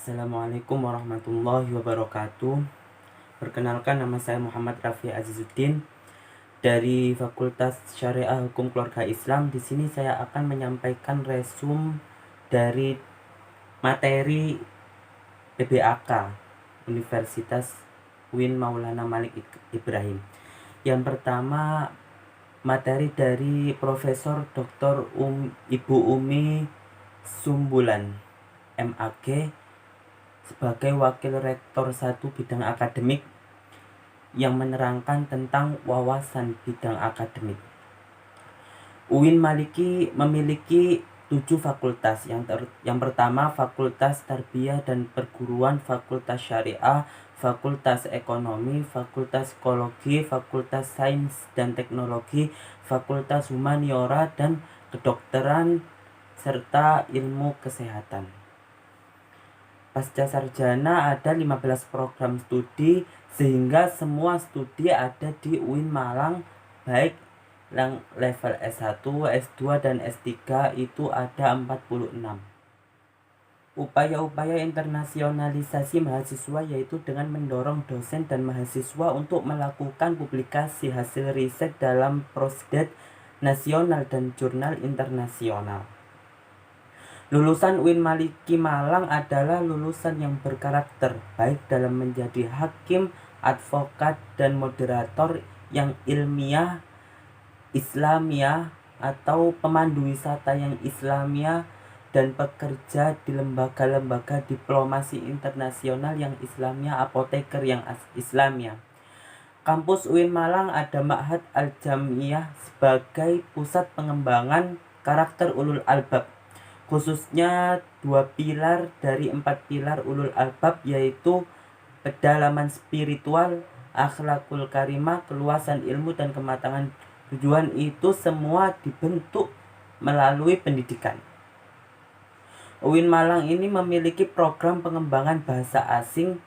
Assalamualaikum warahmatullahi wabarakatuh. Perkenalkan, nama saya Muhammad Rafi Azizuddin dari Fakultas Syariah Hukum Keluarga Islam. Di sini saya akan menyampaikan resum dari materi PBAK Universitas UIN Maulana Malik Ibrahim. Yang pertama, materi dari Profesor Dr. Ibu Umi Sumbulan, MAG, sebagai Wakil Rektor 1 Bidang Akademik, yang menerangkan tentang wawasan bidang akademik. UIN Maliki memiliki 7 fakultas. Yang pertama, Fakultas Tarbiyah dan Perguruan, Fakultas Syariah, Fakultas Ekonomi, Fakultas Psikologi, Fakultas Sains dan Teknologi, Fakultas Humaniora dan Kedokteran, serta Ilmu Kesehatan. Pasca sarjana ada 15 program studi, sehingga semua studi ada di UIN Malang, baik yang level S1, S2, dan S3 itu ada 46. Upaya-upaya internasionalisasi mahasiswa yaitu dengan mendorong dosen dan mahasiswa untuk melakukan publikasi hasil riset dalam prosedur nasional dan jurnal internasional. Lulusan UIN Maliki Malang adalah lulusan yang berkarakter baik dalam menjadi hakim, advokat, dan moderator yang ilmiah, Islamiyah, atau pemandu wisata yang Islamiyah, dan pekerja di lembaga-lembaga diplomasi internasional yang Islamiyah, apoteker yang Islamiyah. Kampus UIN Malang ada Ma'had Al-Jamiyah sebagai pusat pengembangan karakter ulul albab, khususnya 2 pilar dari 4 pilar ulul albab, yaitu kedalaman spiritual, akhlakul karimah, keluasan ilmu, dan kematangan. Tujuan itu semua dibentuk melalui pendidikan. UIN Malang ini memiliki program pengembangan bahasa asing,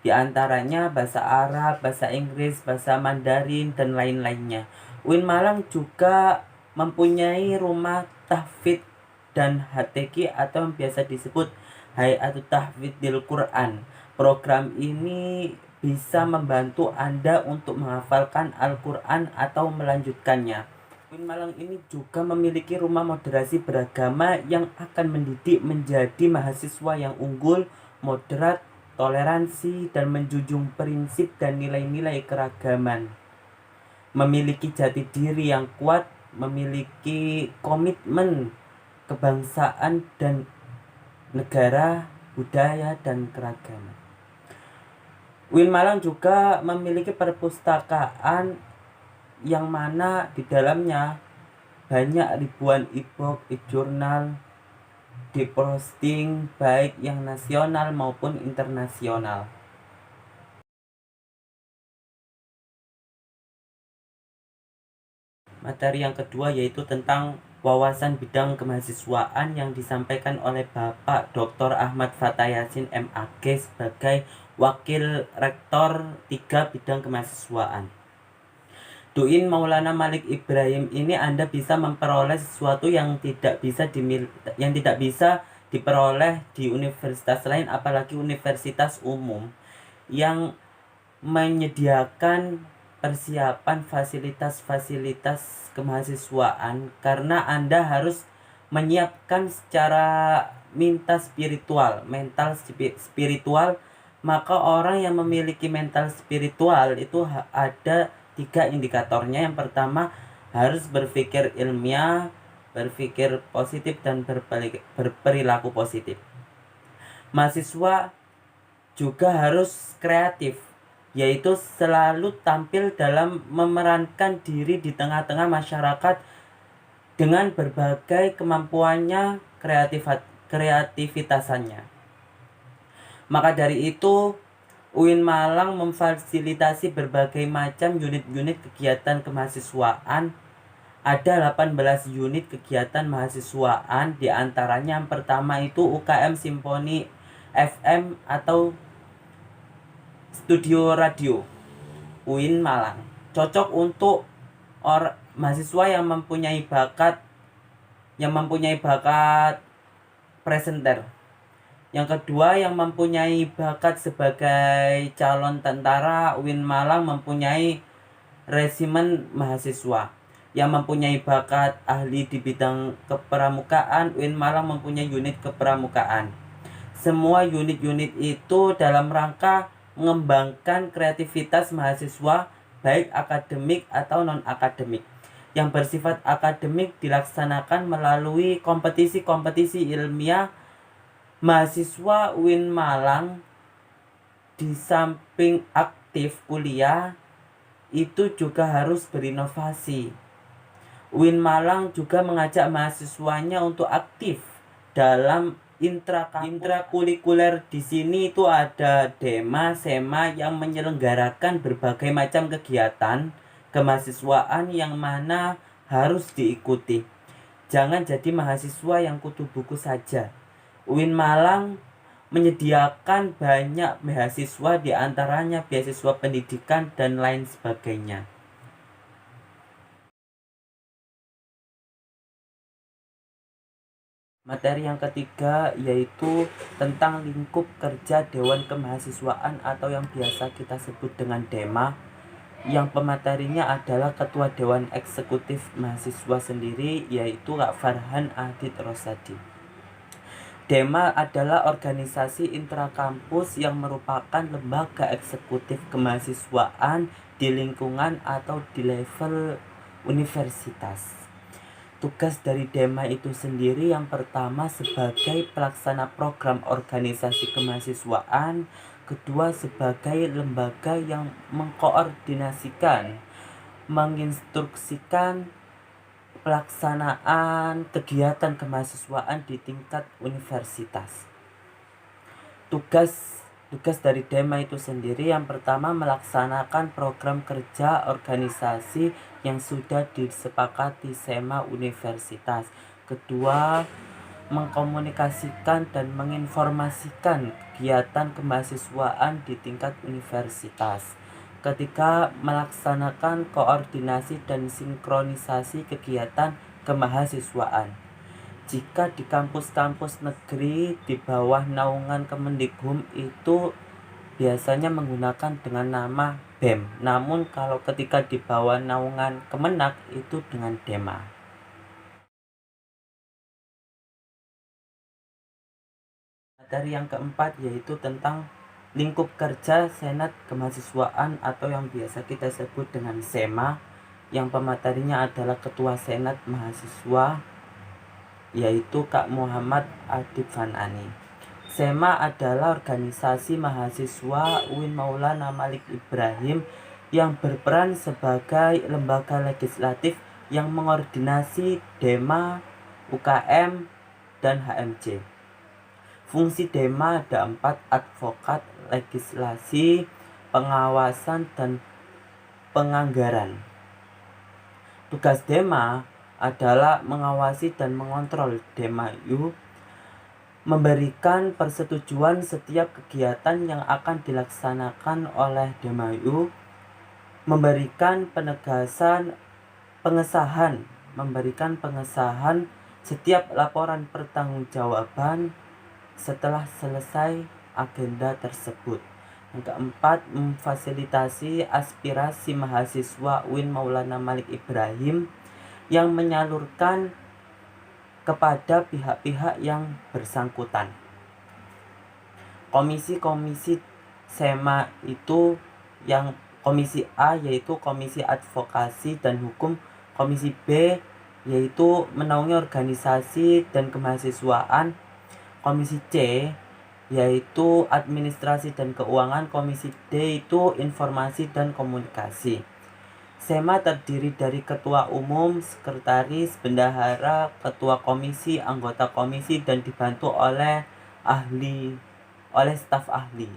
diantaranya bahasa Arab, bahasa Inggris, bahasa Mandarin, dan lain-lainnya. UIN Malang juga mempunyai rumah tahfidz dan HTQ atau yang biasa disebut Hay'atut Tahfidzil Quran. Program ini bisa membantu Anda untuk menghafalkan Al-Quran atau melanjutkannya. UIN Malang ini juga memiliki rumah moderasi beragama yang akan mendidik menjadi mahasiswa yang unggul, moderat, toleransi, dan menjunjung prinsip dan nilai-nilai keragaman. Memiliki jati diri yang kuat, memiliki komitmen kebangsaan dan negara, budaya, dan keragaman. UIN Malang juga memiliki perpustakaan yang mana di dalamnya banyak ribuan e-book, e-jurnal diposting baik yang nasional maupun internasional. Materi yang kedua yaitu tentang wawasan bidang kemahasiswaan yang disampaikan oleh Bapak Dr. Ahmad Fatayasin MAG sebagai Wakil Rektor 3 Bidang Kemahasiswaan. UIN Maulana Malik Ibrahim ini Anda bisa memperoleh sesuatu yang tidak bisa diperoleh di universitas lain, apalagi universitas umum yang menyediakan persiapan fasilitas-fasilitas kemahasiswaan, karena Anda harus menyiapkan secara mental spiritual. Maka orang yang memiliki mental spiritual itu ada 3 indikatornya. Yang pertama, harus berpikir ilmiah, berpikir positif, dan berperilaku positif. Mahasiswa juga harus kreatif, yaitu selalu tampil dalam memerankan diri di tengah-tengah masyarakat dengan berbagai kemampuannya, kreativitasannya. Maka dari itu, UIN Malang memfasilitasi berbagai macam unit-unit kegiatan kemahasiswaan. Ada 18 unit kegiatan mahasiswaan, diantaranya yang pertama itu UKM Simponi FM atau studio radio UIN Malang. Cocok untuk mahasiswa yang mempunyai bakat presenter. Yang kedua, yang mempunyai bakat sebagai calon tentara, UIN Malang mempunyai resimen mahasiswa. Yang mempunyai bakat ahli di bidang kepramukaan, UIN Malang mempunyai unit kepramukaan. Semua unit-unit itu dalam rangka mengembangkan kreativitas mahasiswa, baik akademik atau non-akademik. Yang bersifat akademik dilaksanakan melalui kompetisi-kompetisi ilmiah. Mahasiswa UIN Malang di samping aktif kuliah itu juga harus berinovasi. UIN Malang juga mengajak mahasiswanya untuk aktif dalam intrakurikuler. Di sini itu ada Dema, Sema yang menyelenggarakan berbagai macam kegiatan kemahasiswaan yang mana harus diikuti. Jangan jadi mahasiswa yang kutu buku saja. UIN Malang menyediakan banyak beasiswa, diantaranya beasiswa pendidikan dan lain sebagainya. Materi yang ketiga yaitu tentang lingkup kerja Dewan Kemahasiswaan atau yang biasa kita sebut dengan DEMA, yang pematerinya adalah Ketua Dewan Eksekutif Mahasiswa sendiri, yaitu Kak Farhan Adit Rosadi. DEMA adalah organisasi intrakampus yang merupakan lembaga eksekutif kemahasiswaan di lingkungan atau di level universitas. Tugas dari DEMA itu sendiri yang pertama sebagai pelaksana program organisasi kemahasiswaan, kedua sebagai lembaga yang mengkoordinasikan, menginstruksikan pelaksanaan kegiatan kemahasiswaan di tingkat universitas. Tugas dari DEMA itu sendiri yang pertama melaksanakan program kerja organisasi yang sudah disepakati SEMA universitas. Kedua, mengkomunikasikan dan menginformasikan kegiatan kemahasiswaan di tingkat universitas. Ketiga, melaksanakan koordinasi dan sinkronisasi kegiatan kemahasiswaan. Jika di kampus-kampus negeri di bawah naungan Kemendikbud itu biasanya menggunakan dengan nama BEM. Namun kalau ketika di bawah naungan Kemenak itu dengan DEMA. Materi yang keempat yaitu tentang lingkup kerja Senat Kemahasiswaan atau yang biasa kita sebut dengan SEMA, yang pematerinya adalah Ketua Senat Mahasiswa, yaitu Kak Muhammad Adib Fanani. SEMA adalah organisasi mahasiswa UIN Maulana Malik Ibrahim yang berperan sebagai lembaga legislatif yang mengordinasi DEMA, UKM, dan HMJ. Fungsi DEMA ada 4: advokat, legislasi, pengawasan, dan penganggaran. Tugas DEMA adalah mengawasi dan mengontrol DEMA-U, memberikan persetujuan setiap kegiatan yang akan dilaksanakan oleh DEMA-U, memberikan pengesahan setiap laporan pertanggungjawaban setelah selesai agenda tersebut. Yang keempat, memfasilitasi aspirasi mahasiswa UIN Maulana Malik Ibrahim yang menyalurkan kepada pihak-pihak yang bersangkutan. Komisi-komisi SEMA itu yang komisi A yaitu Komisi Advokasi dan Hukum, komisi B yaitu menaungi organisasi dan kemahasiswaan, komisi C yaitu administrasi dan keuangan, komisi D itu informasi dan komunikasi. SEMA terdiri dari ketua umum, sekretaris, bendahara, ketua komisi, anggota komisi, dan dibantu oleh staf ahli.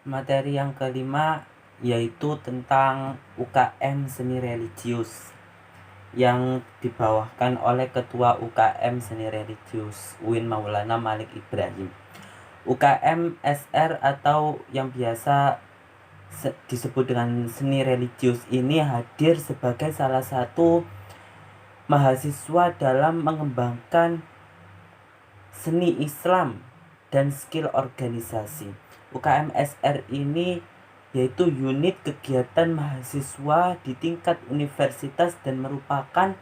Materi yang kelima yaitu tentang UKM seni religius yang dibawahkan oleh Ketua UKM Seni Religius UIN Maulana Malik Ibrahim. UKM SR atau yang biasa disebut dengan seni religius ini hadir sebagai salah satu mahasiswa dalam mengembangkan seni Islam dan skill organisasi. UKM SR ini yaitu unit kegiatan mahasiswa di tingkat universitas dan merupakan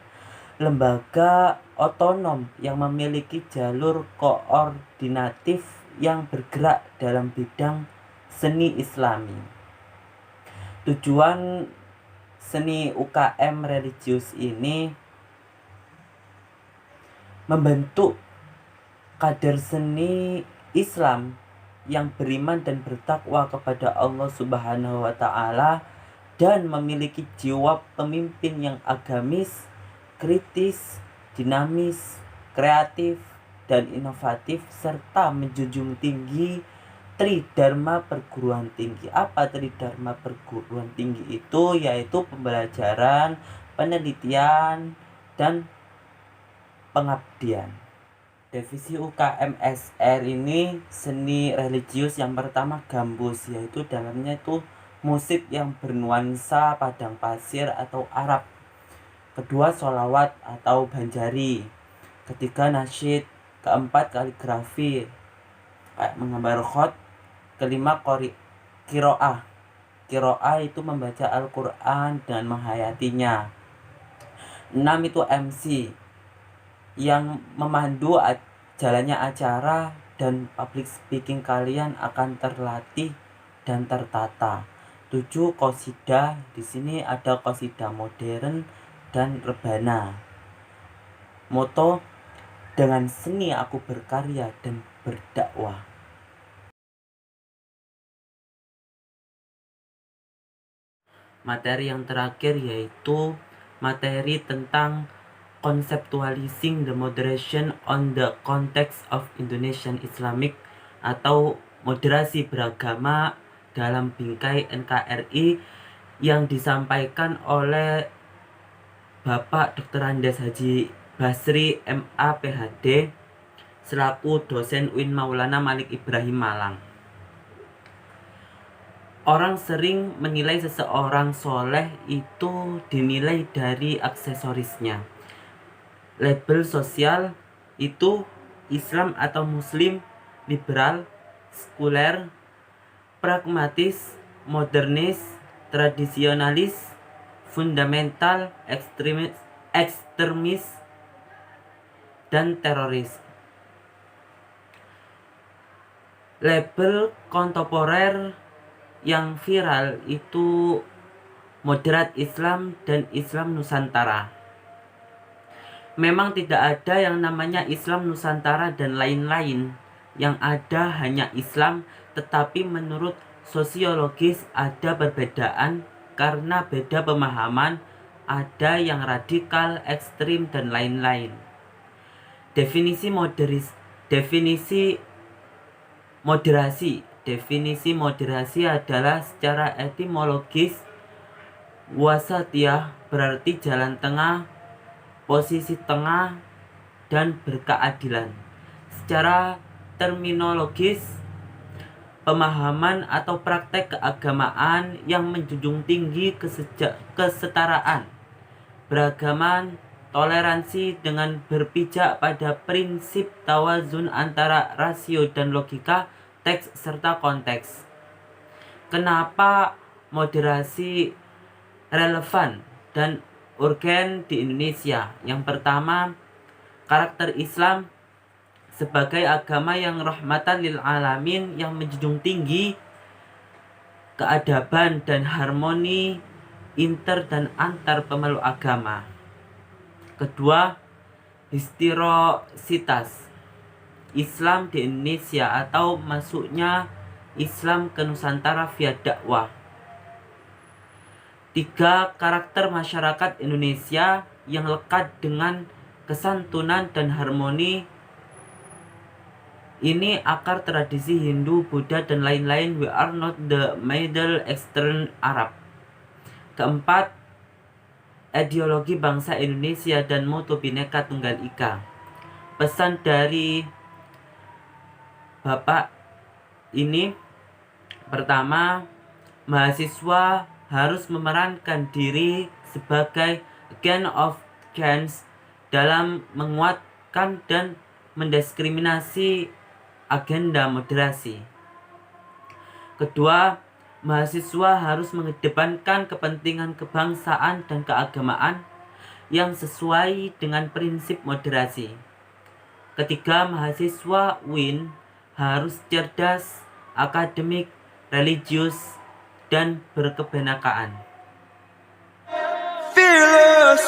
lembaga otonom yang memiliki jalur koordinatif yang bergerak dalam bidang seni Islami. Tujuan seni UKM religius ini membentuk kader seni Islam yang beriman dan bertakwa kepada Allah Subhanahu wa Ta'ala dan memiliki jiwa pemimpin yang agamis, kritis, dinamis, kreatif, dan inovatif serta menjunjung tinggi Tridharma perguruan tinggi. Apa Tridharma perguruan tinggi itu? Yaitu pembelajaran, penelitian, dan pengabdian. Divisi UKM SR ini seni religius yang pertama gambus, yaitu dalamnya itu musik yang bernuansa padang pasir atau Arab. Kedua sholawat atau banjari. Ketiga nasyid. Keempat kaligrafi kayak menggambar khot. Kelima kiroah. Kiroah itu membaca Al-Quran dan menghayatinya. 6 itu MC yang memandu jalannya acara dan public speaking kalian akan terlatih dan tertata. 7 qasidah, di sini ada qasidah modern dan rebana. Moto, dengan seni aku berkarya dan berdakwah. Materi yang terakhir yaitu materi tentang Conceptualizing the Moderation on the Context of Indonesian Islamic atau moderasi beragama dalam bingkai NKRI yang disampaikan oleh Bapak Dr. Andes Haji Basri MA PhD selaku dosen UIN Maulana Malik Ibrahim Malang. Orang sering menilai seseorang soleh itu dinilai dari aksesorisnya. Label sosial itu Islam atau Muslim, liberal, sekuler, pragmatis, modernis, tradisionalis, fundamental, ekstremis, dan teroris. Label kontemporer yang viral itu moderat Islam dan Islam Nusantara. Memang tidak ada yang namanya Islam Nusantara dan lain-lain. Yang ada hanya Islam, tetapi menurut sosiologis ada perbedaan karena beda pemahaman, ada yang radikal, ekstrim, dan lain-lain. Definisi moderasi adalah secara etimologis wasatiyah berarti jalan tengah, posisi tengah, dan berkeadilan. Secara terminologis, pemahaman atau praktek keagamaan yang menjunjung tinggi kesetaraan, beragaman, toleransi dengan berpijak pada prinsip tawazun antara rasio dan logika, teks serta konteks. Kenapa moderasi relevan dan urgen di Indonesia? Yang pertama, karakter Islam sebagai agama yang rahmatan lil alamin yang menjunjung tinggi keadaban dan harmoni inter dan antar pemeluk agama. Kedua, historisitas Islam di Indonesia atau masuknya Islam ke Nusantara via dakwah. 3. Karakter masyarakat Indonesia yang lekat dengan kesantunan dan harmoni. Ini akar tradisi Hindu, Buddha, dan lain-lain. We are not the Middle Eastern Arab. Keempat, ideologi bangsa Indonesia dan moto Bhinneka Tunggal Ika. Pesan dari Bapak ini, pertama, mahasiswa harus memerankan diri sebagai agent of change dalam menguatkan dan mendiskriminasi agenda moderasi. Kedua, mahasiswa harus mengedepankan kepentingan kebangsaan dan keagamaan yang sesuai dengan prinsip moderasi. Ketiga, mahasiswa UIN harus cerdas, akademik, religius, dan berkebenekaan. Fearless.